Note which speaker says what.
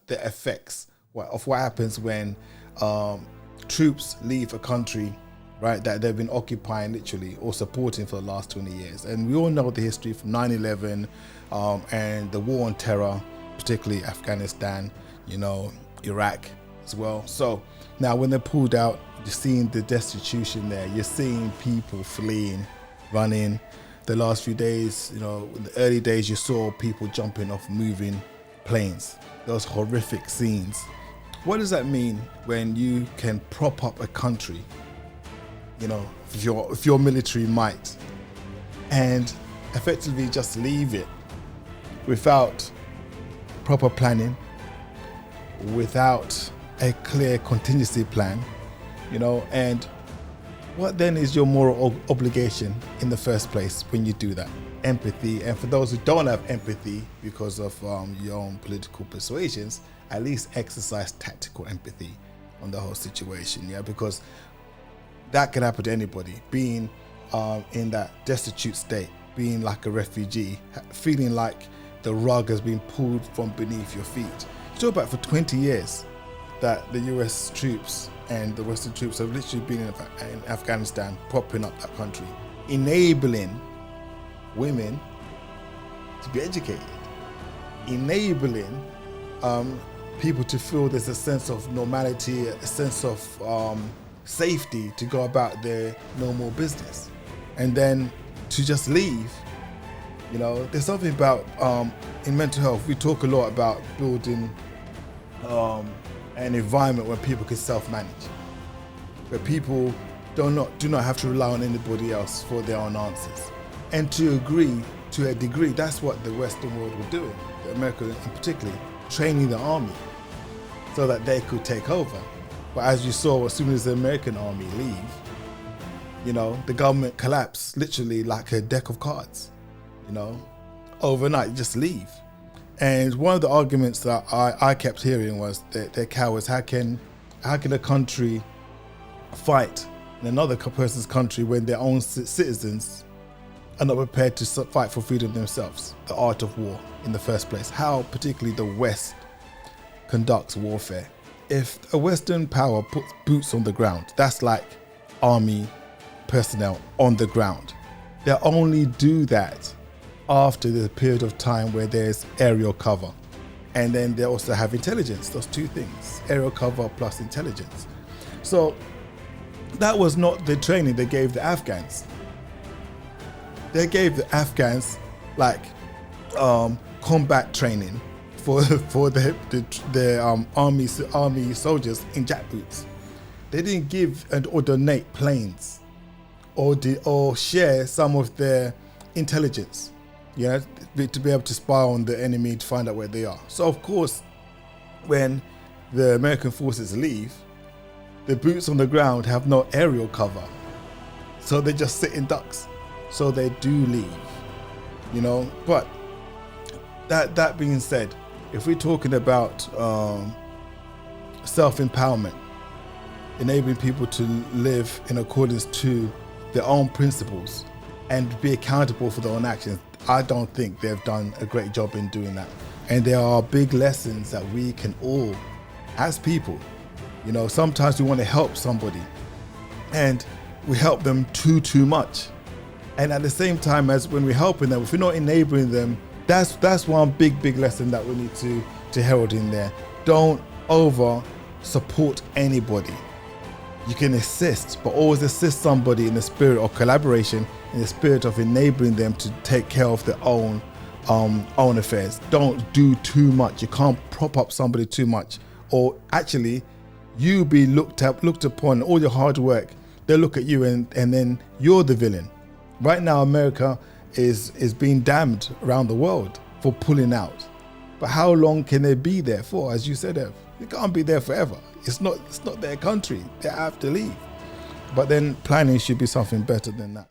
Speaker 1: the effects of what happens when troops leave a country, right, that they've been occupying literally or supporting for the last 20 years. And we all know the history from 9/11 and the war on terror, particularly Afghanistan, Iraq as well. So now when they're pulled out, you're seeing the destitution there. You're seeing people fleeing, running. The last few days, in the early days, you saw people jumping off moving planes. Those horrific scenes. What does that mean when you can prop up a country, if your military might, and effectively just leave it without proper planning, without a clear contingency plan, and what then is your moral obligation in the first place when you do that? Empathy. And for those who don't have empathy because of your own political persuasions, at least exercise tactical empathy on the whole situation, because that can happen to anybody. Being in that destitute state, being like a refugee, feeling like the rug has been pulled from beneath your feet. You talk about for 20 years that the US troops and the Western troops have literally been in Afghanistan, propping up that country, enabling women to be educated, enabling people to feel there's a sense of normality, a sense of safety to go about their normal business. And then to just leave, there's something about, in mental health, we talk a lot about building an environment where people can self-manage, where people do not have to rely on anybody else for their own answers. And to a degree, that's what the Western world were doing, America in particular, training the army so that they could take over. But as you saw, as soon as the American army leave, the government collapsed literally like a deck of cards, overnight, just leave. And one of the arguments that I kept hearing was that they're cowards. How can a country fight in another person's country when their own citizens are not prepared to fight for freedom themselves? The art of war in the first place. How particularly the West conducts warfare. If a Western power puts boots on the ground, that's like army personnel on the ground. They only do that after the period of time where there's aerial cover. And then they also have intelligence, those two things, aerial cover plus intelligence. So that was not the training they gave the Afghans. They gave the Afghans combat training for the army soldiers in jackboots. They didn't give or donate planes or share some of their intelligence, to be able to spy on the enemy to find out where they are. So of course, when the American forces leave, the boots on the ground have no aerial cover. So they just sit in ducks. So they do leave, But that being said, if we're talking about self-empowerment, enabling people to live in accordance to their own principles and be accountable for their own actions, I don't think they've done a great job in doing that. And there are big lessons that we can all, as people, sometimes we want to help somebody and we help them too much. And at the same time as when we're helping them, if we're not enabling them, that's one big lesson that we need to herald in there. Don't over support anybody. You can assist, but always assist somebody in the spirit of collaboration, in the spirit of enabling them to take care of their own affairs. Don't do too much. You can't prop up somebody too much, or actually you be looked upon, all your hard work, they'll look at you and then you're the villain. Right now, America is being damned around the world for pulling out. But how long can they be there for? As you said, Ev, they can't be there forever. It's not their country. They have to leave. But then planning should be something better than that.